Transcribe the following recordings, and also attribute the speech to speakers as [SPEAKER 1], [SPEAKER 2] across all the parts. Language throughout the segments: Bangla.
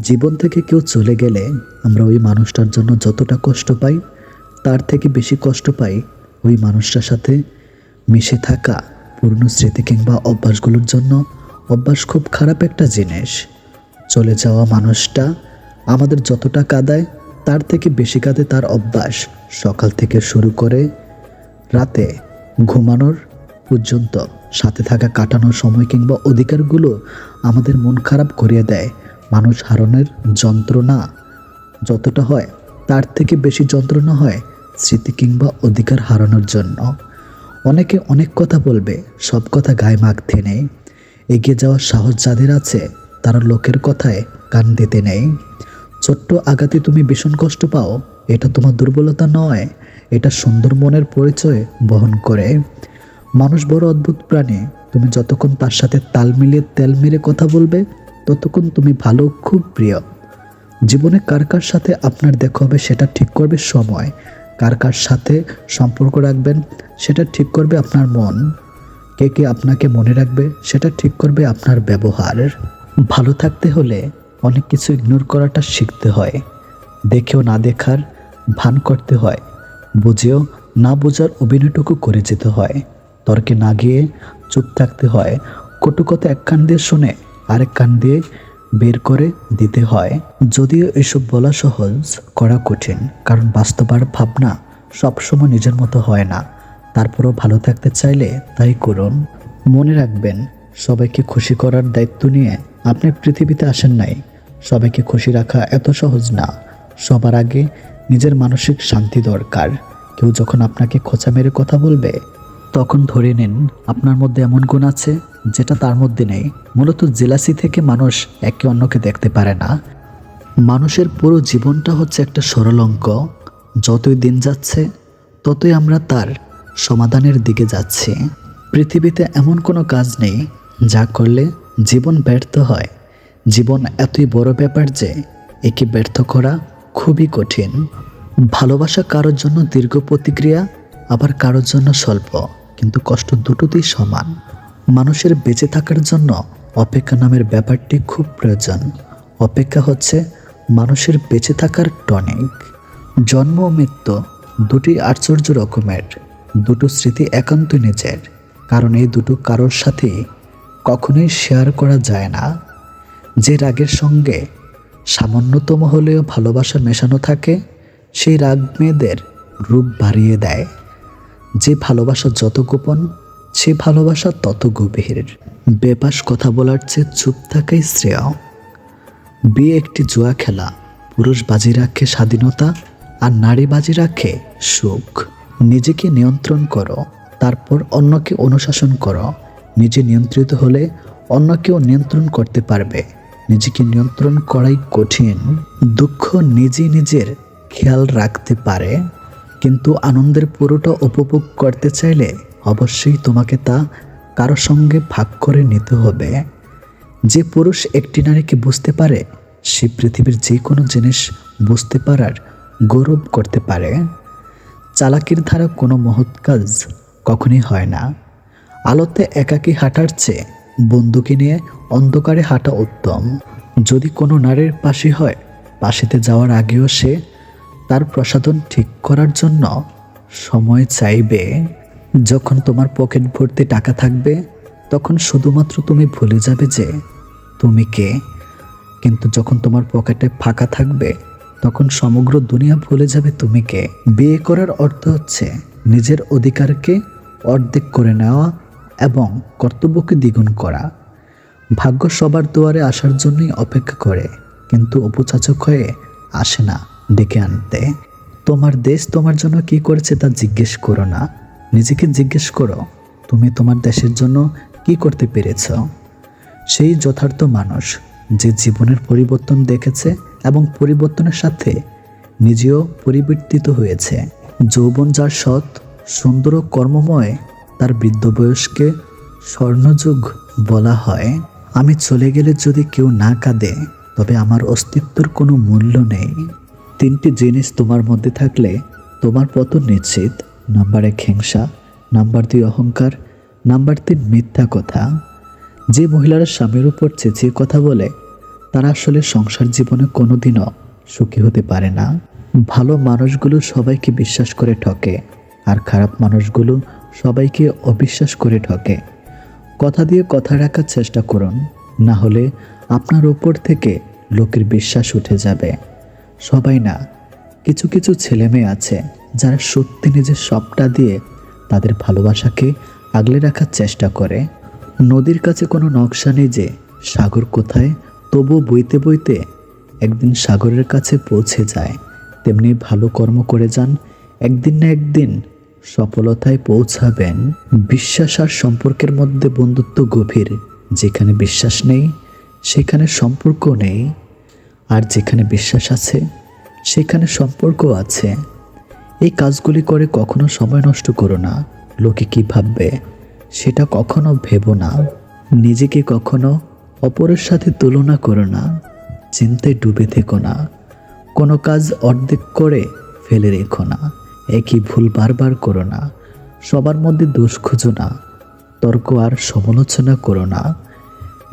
[SPEAKER 1] জীবন থেকে কেউ চলে গেলে আমরা ওই মানুষটার জন্য যতটা কষ্ট পাই তার থেকে বেশি কষ্ট পাই ওই মানুষটার সাথে মিশে থাকা পুরনো স্মৃতি কিংবা অভ্যাসগুলোর জন্য। অভ্যাস খুব খারাপ একটা জিনিস। চলে যাওয়া মানুষটা আমাদের যতটা কাঁদায় তার থেকে বেশি কাঁদে তার অভ্যাস। সকাল থেকে শুরু করে রাতে ঘুমানোর পর্যন্ত সাথে থাকা কাটানোর সময় কিংবা অধিকারগুলো আমাদের মন খারাপ করিয়ে দেয়। মানুষ হারানোর যন্ত্রণা যতটা হয় তার থেকে বেশি যন্ত্রণা হয় স্মৃতি কিংবা অধিকার হারানোর জন্য। অনেকে অনেক কথা বলবে, সব কথা গায়ে মাখতে নেই। এগিয়ে যাওয়ার সাহস যাদের আছে তারা লোকের কথায় কান দিতে নেই। ছোট্ট আঘাতে তুমি ভীষণ কষ্ট পাও, এটা তোমার দুর্বলতা নয়, এটা সুন্দর মনের পরিচয় বহন করে। মানুষ বড় অদ্ভুত প্রাণী। তুমি যতক্ষণ তার সাথে তাল মিলিয়ে তেল মেরে কথা বলবে ততক্ষণ তুমি ভালো, খুব প্রিয়। জীবনে কার কার সাথে আপনার দেখা হবে সেটা ঠিক করবে সময়। কার কার সাথে সম্পর্ক রাখবেন সেটা ঠিক করবে আপনার মন। কে কে আপনাকে মনে রাখবে সেটা ঠিক করবে আপনার ব্যবহার। ভালো থাকতে হলে অনেক কিছু ইগনোর করাটা শিখতে হয়। দেখেও না দেখার ভান করতে হয়, বুঝেও না বোঝার অভিনয়টুকু করে যেতে হয়। তর্কে না গিয়ে চুপ থাকতে হয়। কটু কথা এক কান দিয়ে শুনে আরেক কান দিয়ে বের করে দিতে হয়। যদিও এসব বলা সহজ, করা কঠিন, কারণ বাস্তবার ভাবনা সবসময় নিজের মতো হয় না। তারপরও ভালো থাকতে চাইলে তাই করুন। মনে রাখবেন, সবাইকে খুশি করার দায়িত্ব নিয়ে আপনি পৃথিবীতে আসেন নাই। সবাইকে খুশি রাখা এত সহজ না। সবার আগে নিজের মানসিক শান্তি দরকার। কেউ যখন আপনাকে খোঁচা মেরে কথা বলবে তখন ধরে নিন আপনার মধ্যে এমন গুণ আছে যেটা তার মধ্যে নেই। মূলত জেলাসি থেকে মানুষ একে অন্যকে দেখতে পারে না। মানুষের পুরো জীবনটা হচ্ছে একটা সরল অঙ্ক। যতই দিন যাচ্ছে ততই আমরা তার সমাধানের দিকে যাচ্ছি। পৃথিবীতে এমন কোনো কাজ নেই যা করলে জীবন ব্যর্থ হয়। জীবন এতই বড় ব্যাপার যে একে ব্যর্থ করা খুবই কঠিন। ভালোবাসা কারোর জন্য দীর্ঘ প্রতিক্রিয়া, আবার কারোর জন্য স্বল্প, কিন্তু কষ্ট দুটোতেই সমান। মানুষের বেঁচে থাকার জন্য অপেক্ষা নামের ব্যাপারটি খুব প্রয়োজন। অপেক্ষা হচ্ছে মানুষের বেঁচে থাকার টনিক। জন্ম ও মৃত্যু দুটি আশ্চর্য রকমের। দুটো স্মৃতি একান্ত নিজের, কারণ এই দুটো কারোর সাথে কখনোই শেয়ার করা যায় না। যে রাগের সঙ্গে সামান্যতম হলেও ভালোবাসা মেশানো থাকে সেই রাগ মেয়েদের রূপ বাড়িয়ে দেয়। যে ভালোবাসা যত গোপন সে ভালোবাসা তত গভীর। বেপাস কথা বলার চেয়ে চুপ থাকাই শ্রেয়। বিয়ে একটি জুয়া খেলা। পুরুষ বাজি রাখে স্বাধীনতা আর নারী বাজি রাখে সুখ। নিজেকে নিয়ন্ত্রণ করো, তারপর অন্যকে অনুশাসন করো। নিজে নিয়ন্ত্রিত হলে অন্যকেও নিয়ন্ত্রণ করতে পারবে। নিজেকে নিয়ন্ত্রণ করাই কঠিন। দুঃখ নিজেই নিজের খেয়াল রাখতে পারে, কিন্তু আনন্দের পুরোটা উপভোগ করতে চাইলে অবশ্যই তোমাকে তা কারো সঙ্গে ভাগ করে নিতে হবে। যে পুরুষ একটি নারীকে বুঝতে পারে সে পৃথিবীর যে কোনো জিনিস বুঝতে পারার গৌরব করতে পারে। চালাকির দ্বারা কোনো মহৎ কাজ কখনই হয় না। আলোতে একাকী হাঁটার চেয়ে বন্ধুকে নিয়ে অন্ধকারে হাঁটা উত্তম। যদি কোনো নারীর পাশে হয়, পাশেতে যাওয়ার আগেও সে তার প্রসাধন ঠিক করার জন্য সময় চাইবে। যখন তোমার পকেট ভর্তি টাকা থাকবে তখন শুধুমাত্র তুমি ভুলে যাবে যে তুমি কে, কিন্তু যখন তোমার পকেটে ফাঁকা থাকবে তখন সমগ্র দুনিয়া ভুলে যাবে তুমি কে। বিয়ে করার অর্থ হচ্ছে নিজের অধিকারকে অর্ধেক করে নেওয়া এবং কর্তব্যকে দ্বিগুণ করা। ভাগ্য সবার দুয়ারে আসার জন্যই অপেক্ষা করে, কিন্তু উপচাচক হয়ে আসে না ডেকে আনতে। তোমার দেশ তোমার জন্য কি করেছে তা জিজ্ঞেস করো না, নিজেকে জিজ্ঞেস করো তুমি তোমার দেশের জন্য কি করতে পেরেছ। সেই যথার্থ মানুষ যে জীবনের পরিবর্তন দেখেছে এবং পরিবর্তনের সাথে নিজেও পরিবর্তিত হয়েছে। যৌবন যার সৎ, সুন্দর ও কর্মময়, তার বৃদ্ধ বয়সকে স্বর্ণযুগ বলা হয়। আমি চলে গেলে যদি কেউ না কাঁদে তবে আমার অস্তিত্বের কোনো মূল্য নেই। তিনটি জিনিস তোমার মধ্যে থাকলে তোমার পতন নিশ্চিত। নাম্বার 1 হিংসা, নাম্বার 2 অহংকার, নাম্বার 3 মিথ্যা কথা। যে মহিলারা স্বামীর উপর চেঁচিয়ে কথা বলে তারা আসলে সংসার জীবনে কোনোদিনও সুখী হতে পারে না। ভালো মানুষগুলো সবাইকে বিশ্বাস করে ঠকে, আর খারাপ মানুষগুলো সবাইকে অবিশ্বাস করে ঠকে। কথা দিয়ে কথা রাখার চেষ্টা করুন, না হলে আপনার উপর থেকে লোকের বিশ্বাস উঠে যাবে। সবাই না, কিছু কিছু ছেলেমেয়ে আছে যারা সত্যি নিজের সবটা দিয়ে তাদের ভালোবাসাকে আগলে রাখার চেষ্টা করে। নদীর কাছে কোনো নকশা নেই যে সাগর কোথায়, তবুও বইতে বইতে একদিন সাগরের কাছে পৌঁছে যায়। তেমনি ভালো কর্ম করে যান, একদিন না একদিন সফলতায় পৌঁছাবেন। বিশ্বাস আর সম্পর্কের মধ্যে বন্ধুত্ব গভীর। যেখানে বিশ্বাস নেই সেখানে সম্পর্ক নেই, আর যেখানে বিশ্বাস আছে সেখানে সম্পর্ক আছে। এই কাজগুলি করে কখনো সময় নষ্ট করো না। লোকে কি ভাববে সেটা কখনো ভেবো না। নিজেকে কখনো অপরের সাথে তুলনা করো না। চিন্তায় ডুবে থেকো না। কোনো কাজ অর্ধেক করে ফেলে রেখো না। একই ভুল বারবার করো না। সবার মধ্যে দোষ খুঁজো না। তর্ক আর সমালোচনা করো না।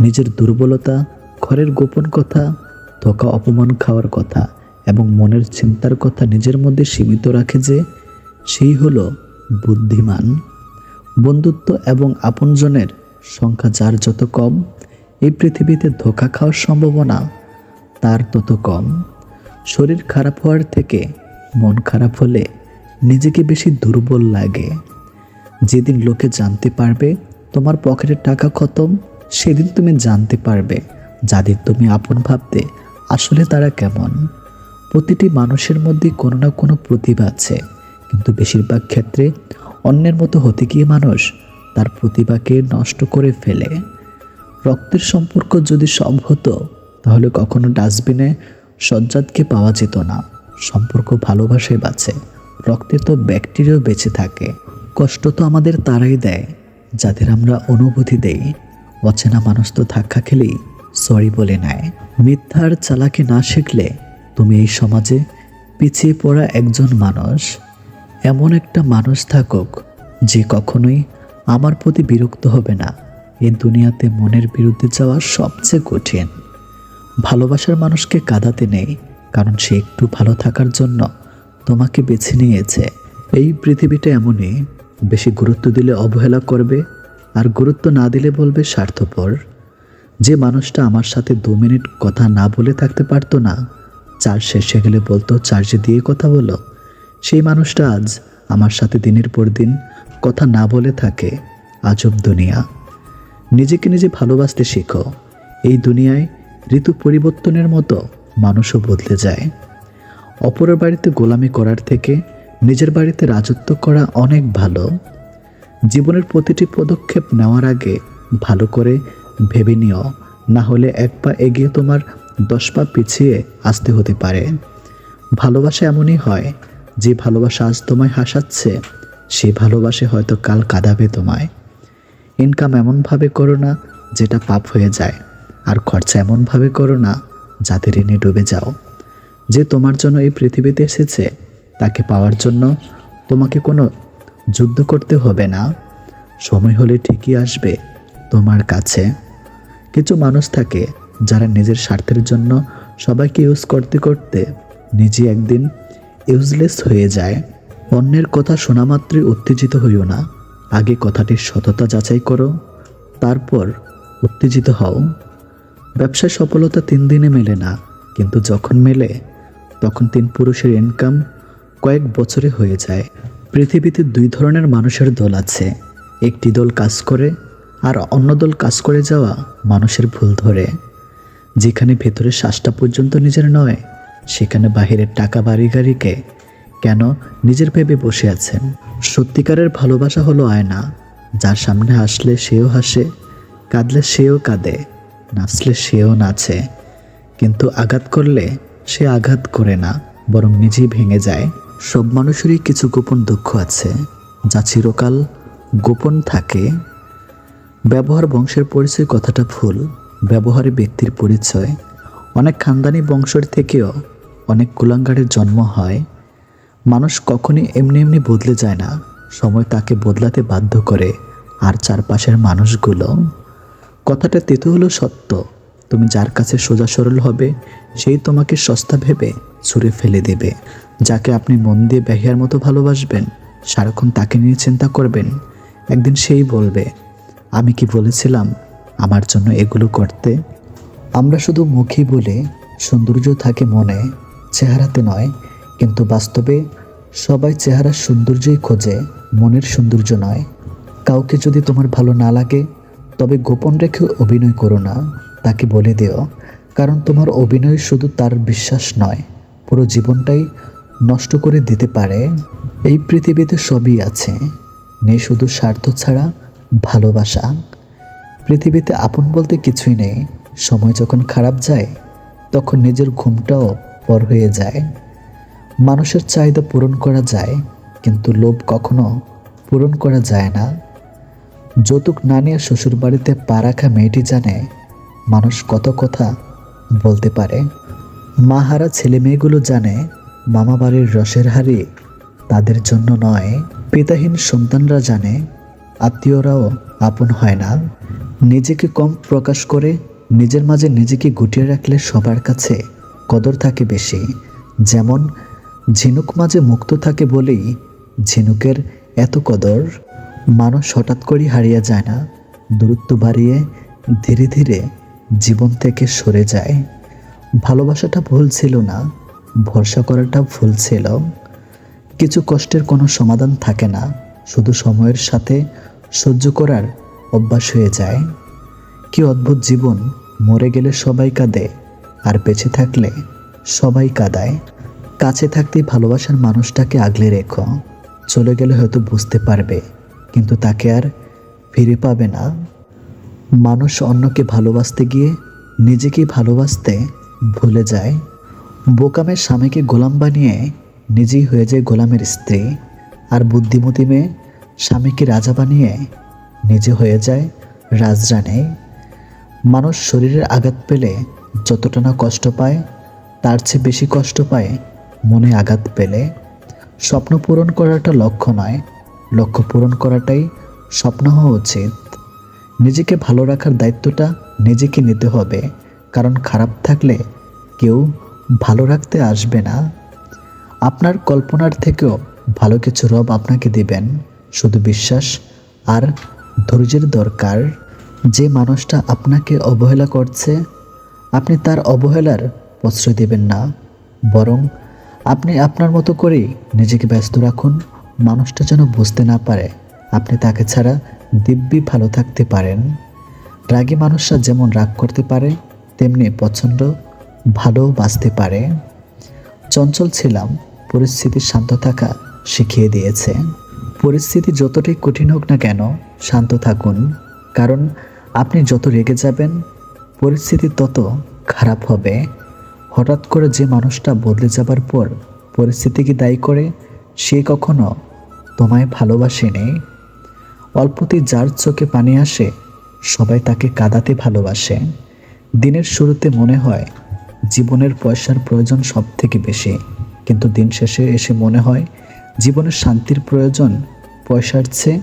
[SPEAKER 1] নিজের দুর্বলতা, ঘরের গোপন কথা, ধোঁকা, অপমান খাওয়ার কথা এবং মনের চিন্তার কথা নিজের মধ্যে সীমিত রাখে যে, সেই হলো বুদ্ধিমান। বন্ধুত্ব এবং আপনজনের সংখ্যা যার যত কম, এই পৃথিবীতে ধোঁকা খাওয়ার সম্ভাবনা তার তত কম। শরীর খারাপ হওয়ার থেকে মন খারাপ হলে নিজেকে বেশি দুর্বল লাগে। যেদিন লোকে জানতে পারবে তোমার পকেটের টাকা খতম, সেদিন তুমি জানতে পারবে যাদের তুমি আপন ভাবতে আসলে তারা কেমন। প্রতিটি মানুষের মধ্যে কোনো না কোনো প্রতিভা আছে, কিন্তু বেশিরভাগ ক্ষেত্রে অন্যের মতো হতে গিয়ে মানুষ তার প্রতিভাকে নষ্ট করে ফেলে। রক্তের সম্পর্ক যদি সব হতো তাহলে কখনো ডাস্টবিনে সজ্জাদকে পাওয়া যেত না। সম্পর্ক ভালোবাসায় বাঁচে, রক্তে তো ব্যাকটেরিয়াও বেঁচে থাকে। কষ্ট তো আমাদের তারাই দেয় যাদের আমরা অনুভূতি দেই। অচেনা মানুষ তো ধাক্কা খেলেই সরি বলে নেয়। মিথ্যার চালাকি না শিখলে তুমি এই সমাজে পিছিয়ে পড়া একজন মানুষ। এমন একটা মানুষ থাকুক যে কখনোই আমার প্রতি বিরক্ত হবে না। এই দুনিয়াতে মনের বিরুদ্ধে যাওয়া সবচেয়ে কঠিন। ভালোবাসার মানুষকে কাঁদাতে নেই, কারণ সে একটু ভালো থাকার জন্য তোমাকে বেছে নিয়েছে। এই পৃথিবীটা এমনই, বেশি গুরুত্ব দিলে অবহেলা করবে, আর গুরুত্ব না দিলে বলবে স্বার্থপর। যে মানুষটা আমার সাথে 2 মিনিট কথা না বলে থাকতে পারতো না, চার্জ শেষে গেলে বলতো চার্জে দিয়ে কথা বলো, সেই মানুষটা আজ আমার সাথে দিনের পর দিন কথা না বলে থাকে। আজব দুনিয়া। নিজেকে নিজে ভালোবাসতে শেখো। এই দুনিয়ায় ঋতু পরিবর্তনের মতো মানুষও বদলে যায়। অপরের বাড়িতে গোলামি করার থেকে নিজের বাড়িতে রাজত্ব করা অনেক ভালো। জীবনের প্রতিটি পদক্ষেপ নেওয়ার আগে ভালো করে ভেবে নিও, না হলে 1 পা এগিয়ে তোমার 10 পা পিছিয়ে আসতে হতে পারে। ভালোবাসা এমনই হয়, যে ভালোবাসা আজ তোমায় হাসাচ্ছে সে ভালোবাসে হয়তো কাল কাঁদাবে তোমায়। ইনকাম এমনভাবে করো না যেটা পাপ হয়ে যায়, আর খরচা এমনভাবে করো না যাতে ঋণে ডুবে যাও। যে তোমার জন্য এই পৃথিবীতে এসেছে তাকে পাওয়ার জন্য তোমাকে কোনো যুদ্ধ করতে হবে না। সময় হলে ঠিকই আসবে তোমার কাছে। কিছু মানুষ থাকে যারা নিজের স্বার্থের জন্য সবাইকে ইউজ করতে করতে নিজে একদিন ইউজলেস হয়ে যায়। অন্যের কথা শোনা মাত্রই উত্তেজিত হইও না। আগে কথাটির সততা যাচাই করো, তারপর উত্তেজিত হও। ব্যবসায় সফলতা 3 দিনে মেলে না, কিন্তু যখন মেলে তখন 3 পুরুষের ইনকাম কয়েক বছরে হয়ে যায়। পৃথিবীতে 2 ধরনের মানুষের দল আছে। একটি দল কাজ করে আর অন্য দল কাজ করে যাওয়া মানুষের ভুল ধরে। যেখানে ভেতরের শ্বাসটা পর্যন্ত নিজের নয়, সেখানে বাহিরের টাকা বাড়ি গাড়িকে কেন নিজের ভেবে বসে আছেন। সত্যিকারের ভালোবাসা হলো আয়না, যার সামনে হাসলে সেও হাসে, কাঁদলে সেও কাঁদে, নাচলে সেও নাচে, কিন্তু আঘাত করলে সে আঘাত করে না, বরং নিজেই ভেঙে যায়। সব মানুষেরই কিছু গোপন দুঃখ আছে, যা চিরকাল গোপন থাকে। ব্যবহার বংশের পরিচয় কথাটা ভুল। ব্যবহারে ব্যক্তির পরিচয়। অনেক খানদানি বংশের থেকেও অনেক কুলাঙ্গারের জন্ম হয়। মানুষ কখনই এমনি এমনি বদলে যায় না, সময় তাকে বদলাতে বাধ্য করে। আর চারপাশের মানুষগুলো। কথাটা তেতো হলো সত্য, তুমি যার কাছে সোজা সরল হবে সেই তোমাকে সস্তা ভেবে ছুঁড়ে ফেলে দেবে। যাকে আপনি মন দিয়ে বেহিয়ার মতো ভালোবাসবেন, সারাক্ষণ তাকে নিয়ে চিন্তা করবেন, একদিন সেই বলবে, আমি কি বলেছিলাম আমার জন্য এগুলো করতে? আমরা শুধু মুখে বলে সৌন্দর্য থাকে মনে, চেহারাতে নয়, কিন্তু বাস্তবে সবাই চেহারার সৌন্দর্যই খোঁজে, মনের সৌন্দর্য নয়। কাউকে যদি তোমার ভালো না লাগে তবে গোপন রেখে অভিনয় করো না, তাকে বলে দিও। কারণ তোমার অভিনয় শুধু তার বিশ্বাস নয়, পুরো জীবনটাই নষ্ট করে দিতে পারে। এই পৃথিবীতে সবই আছে, নেই শুধু স্বার্থ ছাড়া ভালোবাসা। পৃথিবীতে আপন বলতে কিছুই নেই। সময় যখন খারাপ যায় তখন নিজের ঘুমটাও পর হয়ে যায়। মানুষের চাহিদা পূরণ করা যায়, কিন্তু লোভ কখনো পূরণ করা যায় না। যৌতুক না নিয়ে শ্বশুর বাড়িতে পা রাখা মেয়েটি জানে মানুষ কত কথা বলতে পারে। মাহারা ছেলে মেয়েগুলো জানে মামা বাড়ির রসের হাড়ি তাদের জন্য নয়। পিতাহীন সন্তানরা জানে আত্মীয়রাও আপন হয় না। নিজেকে কম প্রকাশ করে নিজের মাঝে নিজেকে গুটিয়ে রাখলে সবার কাছে কদর থাকে বেশি। যেমন ঝিনুক মাঝে মুক্ত থাকে বলেই ঝিনুকের এত কদর। মানুষ হঠাৎ করে হারিয়ে যায় না, দূরত্ব বাড়িয়ে ধীরে ধীরে জীবন থেকে সরে যায়। ভালোবাসাটা ভুল ছিল না, ভরসা করাটা ভুল ছিল। কিছু কষ্টের কোনো সমাধান থাকে না, শুধু সময়ের সাথে সহ্য করার অভ্যাস হয়ে যায়। কি অদ্ভুত জীবন, মরে গেলে সবাই কাঁদে আর বেঁচে থাকলে সবাই কাঁদায়। কাছে থাকতে ভালোবাসার মানুষটাকে আগলে রেখো, চলে গেলে হয়তো বুঝতে পারবে, কিন্তু তাকে আর ফিরে পাবে না। মানুষ অন্যকে ভালোবাসতে গিয়ে নিজেকে ভালোবাসতে ভুলে যায়। বোকামের স্বামীকে গোলাম বানিয়ে নিজেই হয়ে যায় গোলামের স্ত্রী, আর বুদ্ধিমতী মেয়ে স্বামীকে রাজা বানিয়ে নিজে হয়ে যায় রাজরানী। মানুষ শরীরের আঘাত পেলে যতটা না কষ্ট পায়, তার চেয়ে বেশি কষ্ট পায় মনে আঘাত পেলে। স্বপ্ন পূরণ করাটা লক্ষ্য নয়, লক্ষ্য পূরণ করাটাই স্বপ্ন হওয়া উচিত। নিজেকে ভালো রাখার দায়িত্বটা নিজেকে নিতে হবে, কারণ খারাপ থাকলে কেউ ভালো রাখতে আসবে না। আপনার কল্পনার থেকেও ভালো কিছু রব আপনাকে দিবেন, শুধু বিশ্বাস আর ধৈর্যের দরকার। যে মানুষটা আপনাকে অবহেলা করছে, আপনি তার অবহেলার প্রশ্রয় দেবেন না, বরং আপনি আপনার মতো করেই নিজেকে ব্যস্ত রাখুন। মানুষটা যেন বুঝতে না পারে আপনি তাকে ছাড়া দিব্যি ভালো থাকতে পারেন। রাগী মানুষরা যেমন রাগ করতে পারে, তেমনি প্রচণ্ড ভালো বাঁচতে পারে। চঞ্চল ছিলাম, পরিস্থিতি শান্ত থাকা শিখিয়ে দিয়েছে। পরিস্থিতি যতটাই কঠিন হোক না কেন, শান্ত থাকুন, কারণ আপনি যত রেগে যাবেন পরিস্থিতি তত খারাপ হবে। হঠাৎ করে যে মানুষটা বদলে যাবার পর পরিস্থিতিকে দায়ী করে, সে কখনো তোমায় ভালোবাসেনি। অল্পতেই যার চোখে পানি আসে, সবাই তাকে কাঁদাতে ভালোবাসে। দিনের শুরুতে মনে হয় জীবনের পয়সার প্রয়োজন সব থেকে বেশি, কিন্তু দিন শেষে এসে মনে হয় জীবনের শান্তির প্রয়োজন পয়সার চেয়ে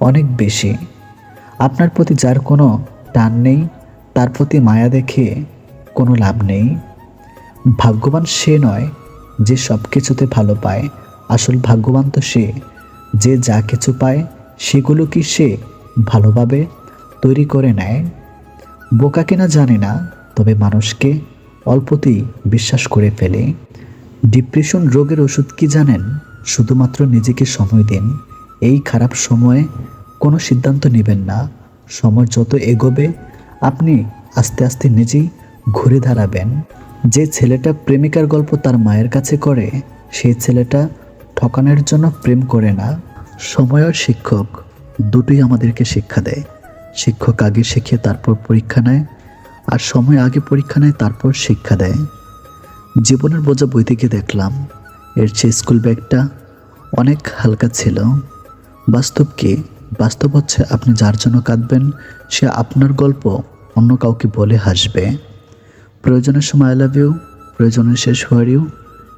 [SPEAKER 1] অনেক বেশি। আপনার প্রতি যার কোনো টান নেই, তার প্রতি মায়া দেখে কোনো লাভ নেই। ভাগ্যবান সে নয় যে সব কিছুতে ভালো পায়, আসল ভাগ্যবান তো সে যে যা কিছু পায় সেগুলো কি সে ভালোভাবে তৈরি করে নেয়। বোকা কিনা জানি না, তবে মানুষকে অল্পতেই বিশ্বাস করে ফেলে। ডিপ্রেশন রোগের ওষুধ কি জানেন? শুধুমাত্র নিজেকে সময় দিন। এই খারাপ সময়ে কোনো সিদ্ধান্ত নেবেন না। সময় যত এগোবে আপনি আস্তে আস্তে নিজেই ঘুরে দাঁড়াবেন। যে ছেলেটা প্রেমিকার গল্প তার মায়ের কাছে করে, সেই ছেলেটা ঠকানোর জন্য প্রেম করে না। সময় আর শিক্ষক দুটোই আমাদেরকে শিক্ষা দেয়। শিক্ষক আগে শিখিয়ে তারপর পরীক্ষা নেয়, আর সময় আগে পরীক্ষা নেয় তারপর শিক্ষা দেয়। জীবনের বোঝা বই থেকে দেখলাম, এর চেয়ে স্কুল ব্যাগটা অনেক হালকা ছিল। বাস্তব কি? বাস্তব হচ্ছে আপনি যার জন্য কাঁদবেন সে আপনার গল্প অন্য কাউকে বলে হাসবে। প্রয়োজনের সময় আই লাভ ইউ, প্রয়োজনের শেষ হোয়ার ইউ,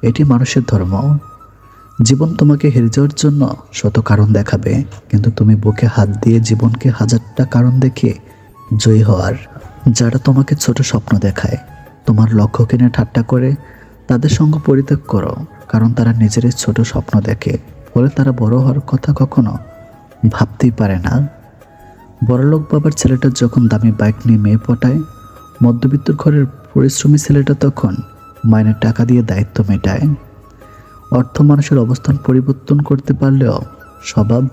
[SPEAKER 1] এটি মানুষের ধর্ম। জীবন তোমাকে হেরে যাওয়ার জন্য শত কারণ দেখাবে, কিন্তু তুমি বুকে হাত দিয়ে জীবনকে হাজারটা কারণ দেখে জয়ী হওয়ার। যারা তোমাকে ছোট স্বপ্ন দেখায়, তোমার লক্ষ্যকে নিয়ে ঠাট্টা করে, তাদের সঙ্গ পরিত্যাগ করো। কারণ তারা নিজেরই ছোট স্বপ্ন দেখে, ফলে তারা বড় হওয়ার কথা কখনো ভাবতেই পারে না। বড়লোক বাবার ছেলেটা যখন দামি বাইক নিয়ে মেয়ে পটায়, মধ্যবিত্ত ঘরের পরিশ্রমী ছেলেটা তখন মাইনের টাকা দিয়ে দায়িত্ব মেটায়। অর্থ মানুষের অবস্থান পরিবর্তন করতে পারলেও স্বভাব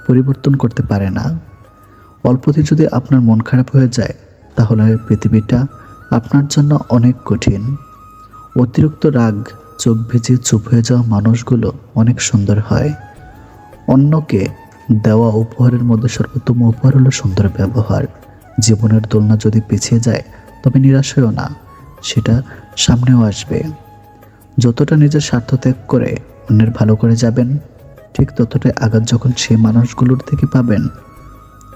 [SPEAKER 1] পরিবর্তন করতে পারে না। অল্পতে যদি আপনার মন খারাপ হয়ে যায়, তাহলে পৃথিবীটা আপনার জন্য অনেক কঠিন। অতিরিক্ত রাগ চোখ ভিজিয়ে চুপ হয়ে যাওয়া মানুষগুলো অনেক সুন্দর হয়। অন্যকে দেওয়া উপহারের মধ্যে সর্বোত্তম উপহার হলো সুন্দর ব্যবহার। জীবনের দোলনা যদি পিছিয়ে যায়, তবে নিরাশ হয়েও না, সেটা সামনেও আসবে। যতটা নিজের স্বার্থ ত্যাগ করে অন্যের ভালো করে যাবেন, ঠিক ততটাই আঘাত যখন সেই মানুষগুলোর থেকে পাবেন,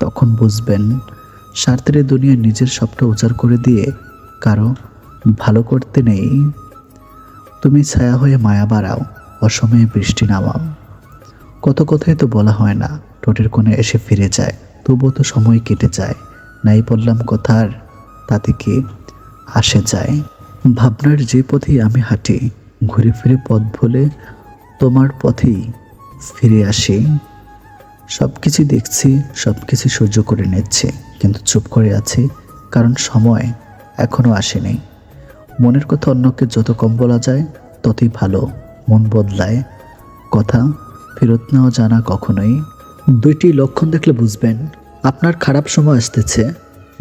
[SPEAKER 1] তখন বুঝবেন স্বার্থের এই দুনিয়ায় নিজের সবটা উজাড় করে দিয়ে কারো ভালো করতে নেই। তুমি ছায়া হয়ে মায়া বাড়াও, অসময়ে বৃষ্টি নামাও। কত কথাই তো বলা হয় না, ঠোঁটের কোণে এসে ফিরে যায়, তবুও তো সময় কেটে যায়। নাই বললাম কথার, তাতে কি আসে যায়। ভাবনার যে পথেই আমি হাঁটি, ঘুরে ফিরে পথ ভুলে তোমার পথেই ফিরে আসি। সব কিছু দেখছি, সব কিছু সহ্য করে নিচ্ছে, কিন্তু চুপ করে আছি, কারণ সময় এখনো আসেনি। মনের কথা অন্যকে যত কম বলা যায়, ততই ভালো। মন বদলায়, কথা ফেরত নেওয়া জানা কখনোই। দুইটি লক্ষণ দেখলে বুঝবেন আপনার খারাপ সময় আসতেছে।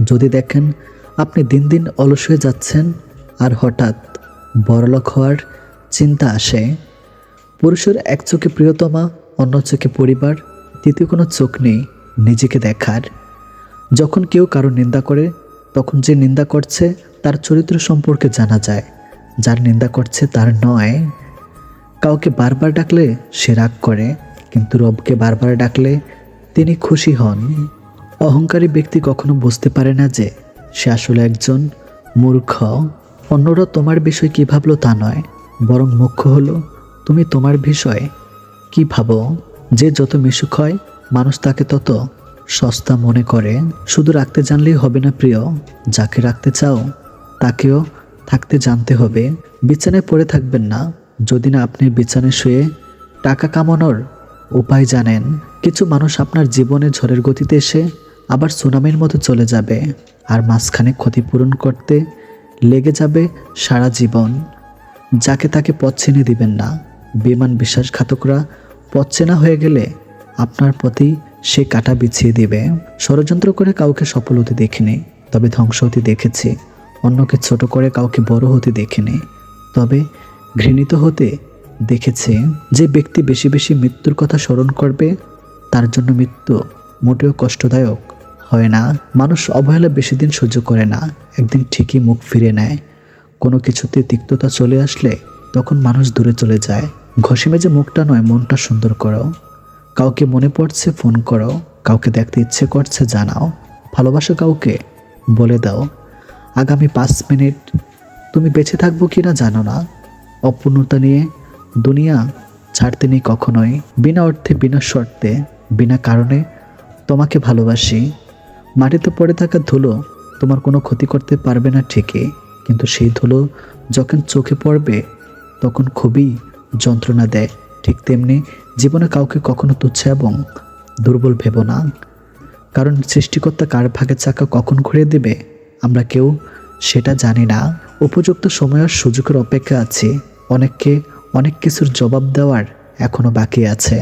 [SPEAKER 1] যদি দেখেন আপনি দিন দিন অলস হয়ে যাচ্ছেন, আর হঠাৎ বড়লোক হওয়ার চিন্তা আসে। পুরুষের এক চোখে প্রিয়তমা, অন্য চোখে পরিবার, তৃতীয় কোনো চোখ নেই নিজেকে দেখার। যখন কেউ কারো নিন্দা করে, তখন যে নিন্দা করছে তার চরিত্র সম্পর্কে জানা যায়, যার নিন্দা করছে তার নয়। কাউকে বারবার ডাকলে সে রাগ করে, কিন্তু রবকে বারবার ডাকলে তিনি খুশি হন। অহংকারী ব্যক্তি কখনো বুঝতে পারে না যে সে আসলে একজন মূর্খ। অন্যরা তোমার বিষয় কী ভাবলো তা নয়, বরং মুখ্য হলো তুমি তোমার বিষয় কি ভাবো। যে যত মিশুক হয়, মানুষ তাকে তত সস্তা মনে করে। শুধু রাখতে জানলেই হবে না প্রিয়, যাকে রাখতে চাও তাকেও থাকতে জানতে হবে। বিছানায় পড়ে থাকবেন না যদি না আপনি বিছানায় শুয়ে টাকা কামানোর উপায় জানেন। কিছু মানুষ আপনার জীবনে ঝড়ের গতিতে এসে আবার সুনামির মতো চলে যাবে, আর মাঝখানে ক্ষতিপূরণ করতে লেগে যাবে সারা জীবন। যাকে তাকে পথ চিনে দিবেন না। বেমান বিশ্বাসঘাতকরা পথ চেনা হয়ে গেলে আপনার প্রতি সে কাঁটা বিছিয়ে দিবে। ষড়যন্ত্র করে কাউকে সফল হতে দেখিনি, তবে ধ্বংস হতে দেখেছি। অন্যকে ছোট করে কাউকে বড় হতে দেখিনি, তবে ঘৃণিত হতে দেখেছি। যে ব্যক্তি বেশি বেশি মৃত্যুর কথা স্মরণ করবে, তার জন্য মৃত্যু মোটেও কষ্টদায়ক হয় না। মানুষ অবহেলা বেশি দিন সহ্য করে না, একদিন ঠিকই মুখ ফিরে নেয়। কোনো কিছুতে তিক্ততা চলে আসলে তখন মানুষ দূরে চলে যায়। ঘষে মেজে মুখটা নয়, মনটা সুন্দর করো। কাউকে মনে পড়ছে ফোন করো, কাউকে দেখতে ইচ্ছে করছে জানাও। ভালোবাসো কাউকে বলে দাও। আগামী 5 মিনিট তুমি বেঁচে থাকবো কিনা জানো না। অপূর্ণতা নিয়ে দুনিয়া ছাড়তে নেই কখনোই। বিনা অর্থে, বিনা শর্তে, বিনা কারণে তোমাকে ভালোবাসি। মাটিতে পড়ে থাকা ধুলো তোমার কোনো ক্ষতি করতে পারবে না ঠিকই, কিন্তু সেই ধুলো যখন চোখে পড়বে তখন খুবই যন্ত্রণা দেয়। ঠিক তেমনি জীবনে কাউকে কখনো তুচ্ছ এবং দুর্বল ভেবো না, কারণ সৃষ্টিকর্তা কার ভাগের চাকা কখন ঘুরিয়ে দেবে আমরা কেউ সেটা জানি না। উপযুক্ত সময় আর সুযোগের অপেক্ষা আছে। অনেককে অনেক কিছুর জবাব দেওয়ার এখনো বাকি আছে।